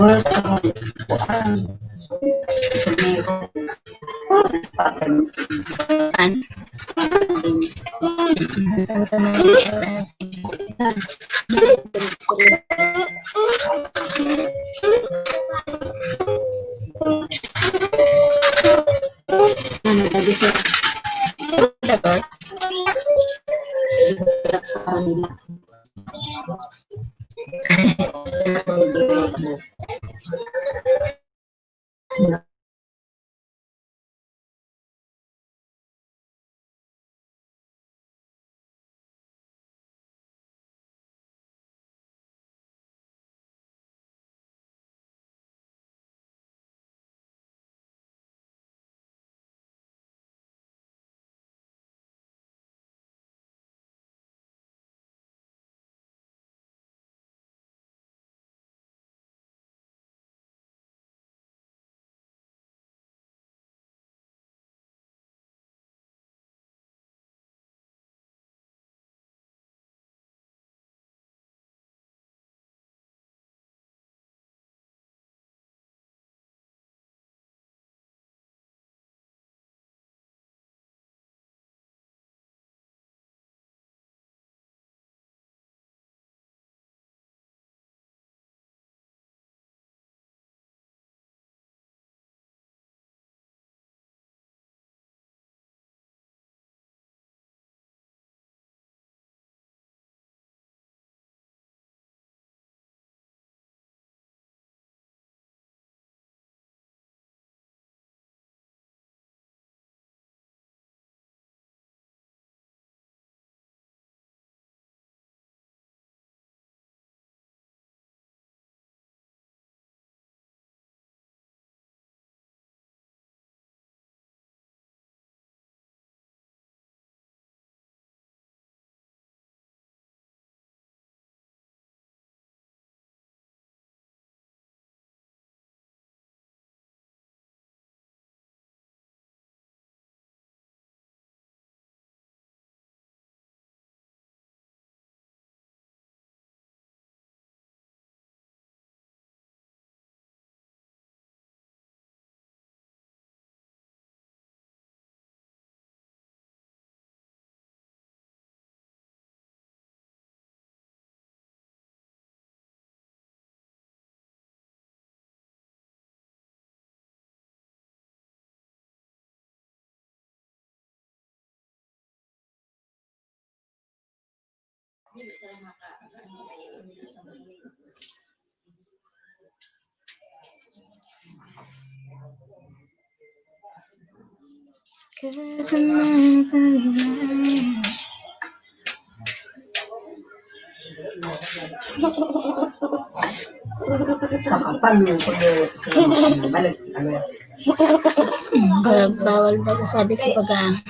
Kan? Ano lagi sih? Udah guys. Bawal baru sabi ko baga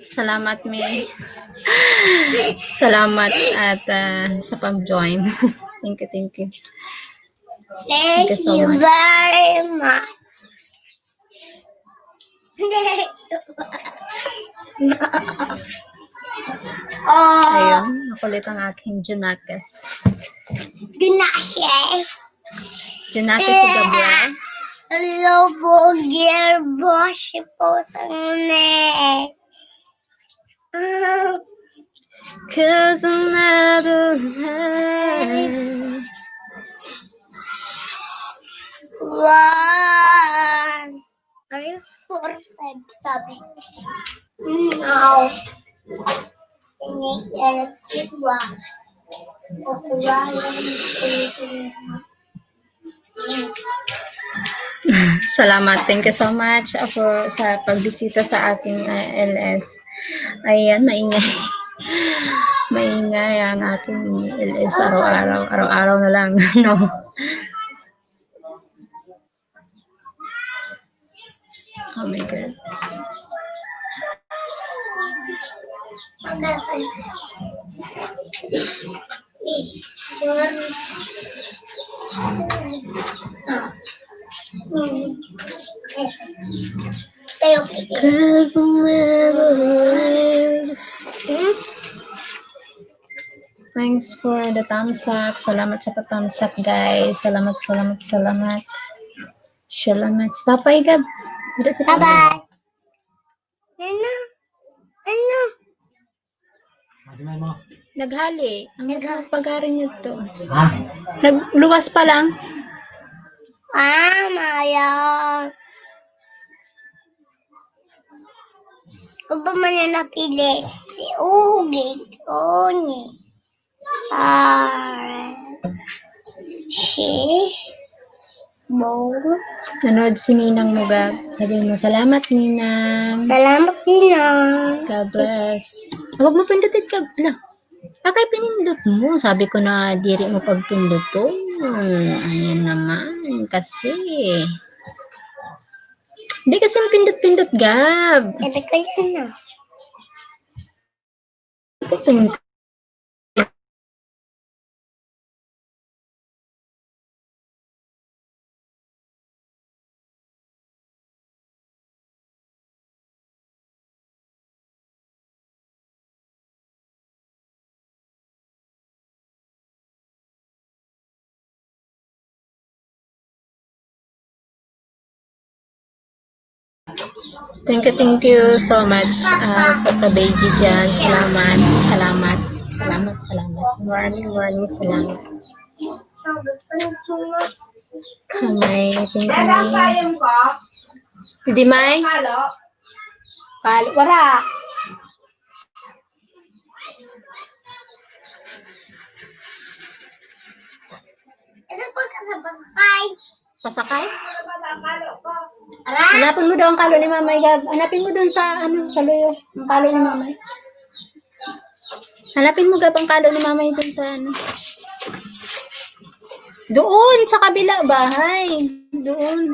Salamat, May. Salamat at sa pag-join. Thank you, thank you. Thank you so you much. very much. Ayun, nakulit ang aking Junakes. Gunakes. Junakes si Gabriel. Lobo gerbo si potang Cause I'm never had. One. Are you for sabi? No. Ini kedua. Salamat. Thank you so much for sa pagbisita sa aking LS. Ayan, maingay. Maingay ang aking LS araw-araw. Araw-araw na lang. No? Oh my God. Cause I'm never Thanks for the thumbs up. Salamat sa pa-thumbs up, guys. Salamat. Salamat. Papa, igab. Bye-bye. Ano? Naghali. Ang pag-ari niyo to. Nagluwas pa lang. Maya. Kung ba man na napili? Si Ugig. Oni. Nanood si Ninang mo, Gab. Sabi mo, salamat, Ninang. Salamat, Ninang. God bless. Huwag mo pindutin, Gab. Ala, bakit pinindot mo? Sabi ko na diri mo pagpindot to. Ayan naman. Kasi. Hindi kasi pindot-pindot, Gab. Ito ko yun na. Thank you so much sa kabeji dyan. Salamat. Maraming salamat. Kamay, thank you. Hindi may? Kalo. Wala. Ito po ka sa pasakay. Pasakay? Hanapin mo daw ang kalo ni Mamay, Gab. Hanapin mo doon sa luyo. Ang kalo ni Mamay. Hanapin mo, Gab, ang kalo ni Mamay doon sa Doon, sa kabila bahay. Doon.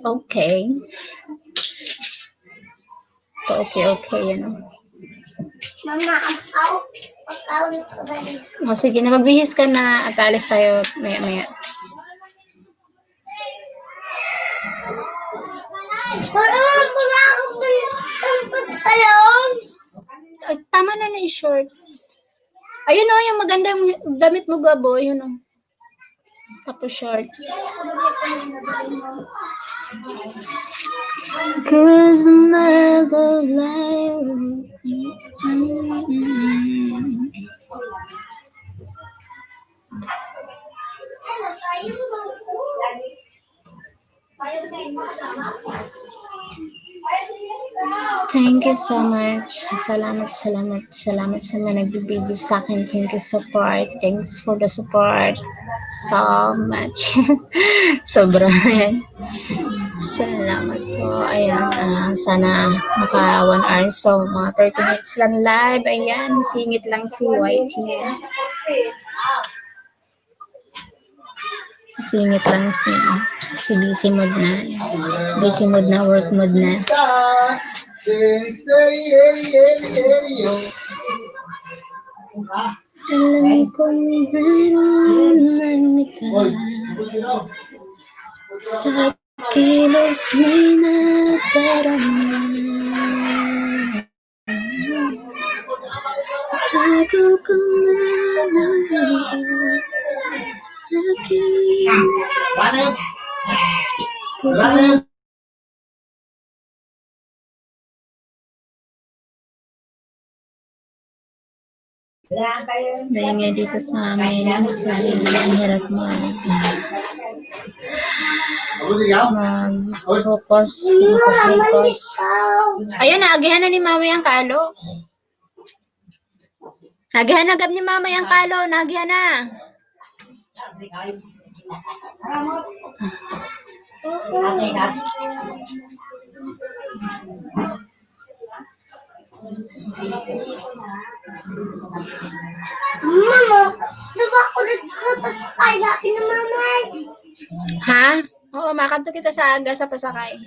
Okay. Okay, yan. Mama, pag-awin ko ba rin? O, sige na, magbihis ka na at alis tayo maya. Parang wala akong pantalon. Ay, tama na yung short. Ayun o, yung magandang damit mo, Gabo. Ayun o. Tapos short. Cause another life. Thank you so much. Salamat sa mga nagbibideo sa akin. Thank you support. Thanks for the support. So much. Sobra yan. Salamat po. Ayan. Sana maka 1 hour. So, mga 30 minutes lang live. Ayan. Singit lang si YT. Sisingit lang si busy mode na. Busy mode na, work mode na. Alam kong meron ka sa kilos may nadarama. Bago ka manahal sa akin. Maingay dito sa amin sa hirap mag-focus. Ayun, naagihan na ni mama yung kalo. Nagihan na gab ni mama yung kalo. Nagihan na. Mama, diba ako nagkakapagpapay natin na mama? Ha? Oo, makanto kita sa aga sa pasakay.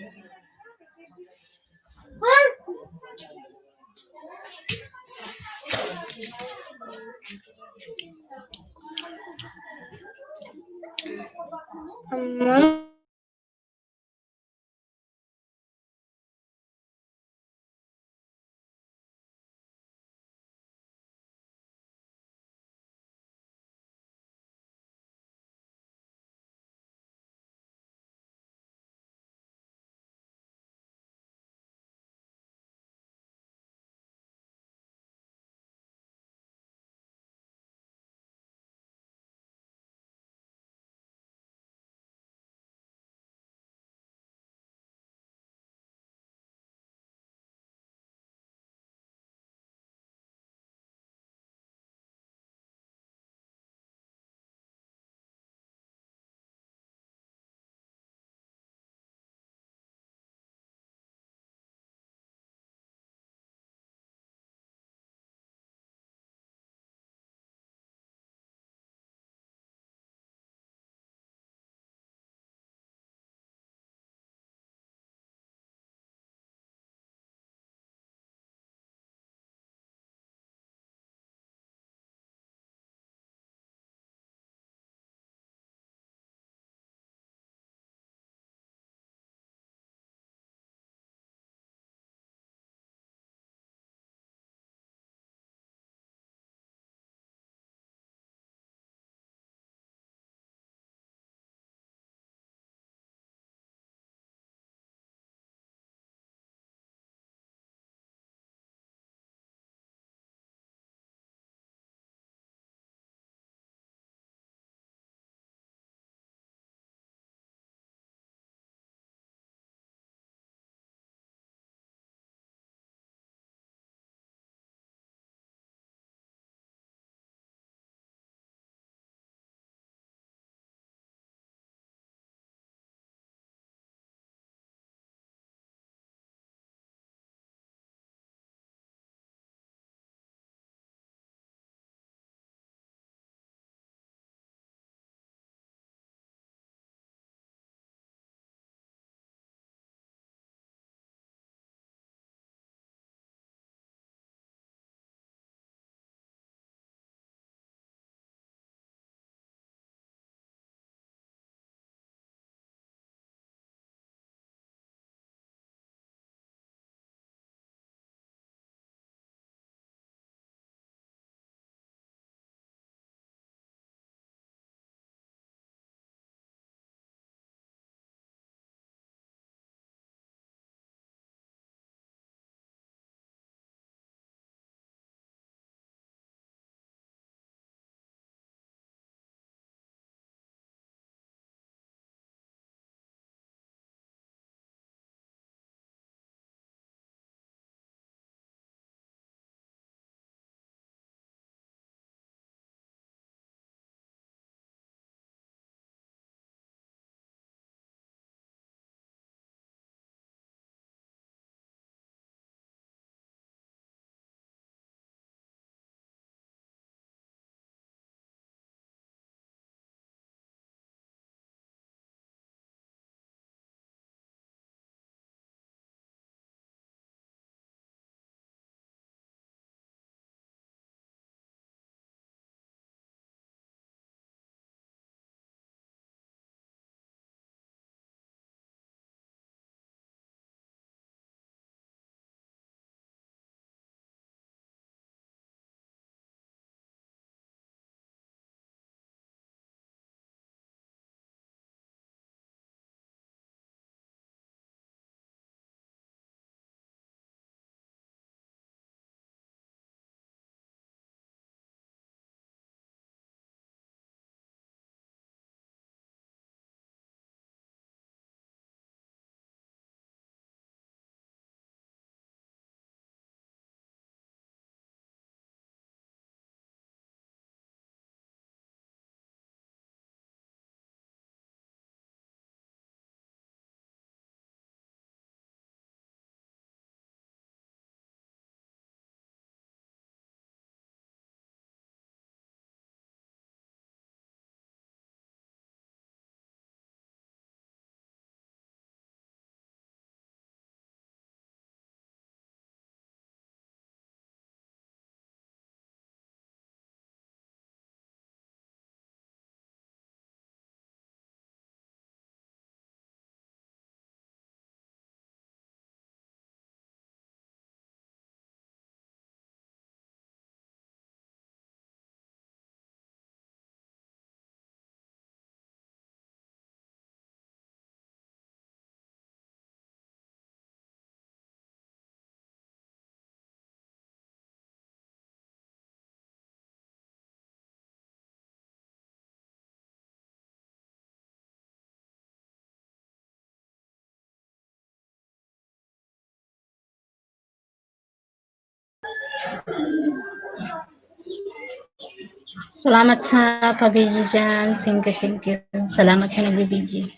Salamat sa pabiji dyan. Thank you. Salamat sa nagbibiji.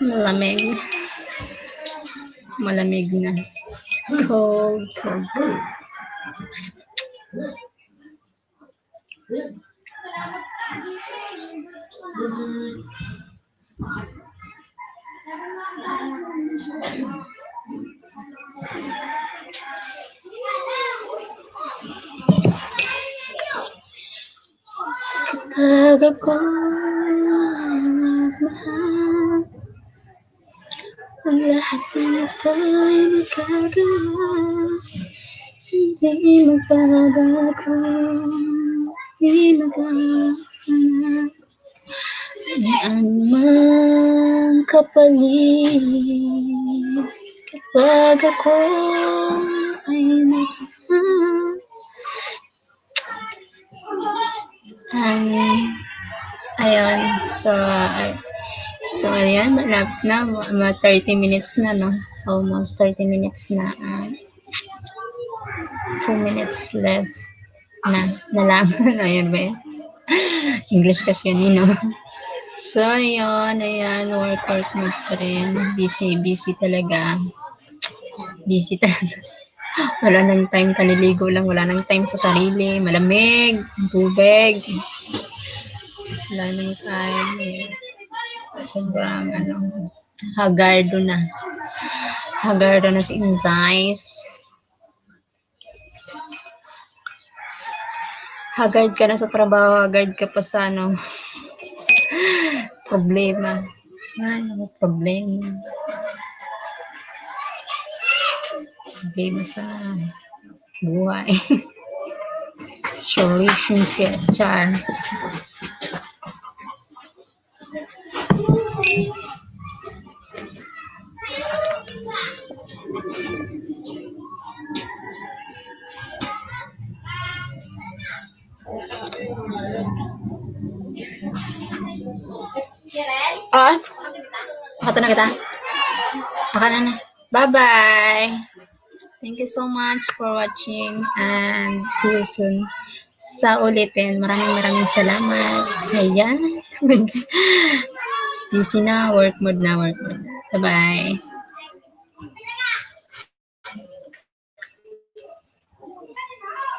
Malamig. Malamig na. Cold. Kapag ako mahal, ang lahat ng ito'y magagawa. Hindi magbabago, hindi magbabago. Anumang kapalit, kapag ako ay mahal. Ayun, so ayan, malapit na, 30 minutes na, no? Almost 30 minutes na. 2 minutes left na lang. Ayun ba yun? English kasi yun, no? So, ayan, work mode pa rin. Busy talaga. Wala nang time, kaliligo lang. Wala nang time sa sarili. Malamig, tubig. Wala nang time. Sobrang, hagardo na. Hagardo na si Inzais. Haggard ka na sa trabaho, haggard ka pa sa problema. Problema. Problema sa buhay. Relationship, char. Baka na kita. Baka na. Bye-bye. Thank you so much for watching and see you soon. Sa ulitin, maraming salamat. Ayan. Busy na, work mode na. Bye-bye.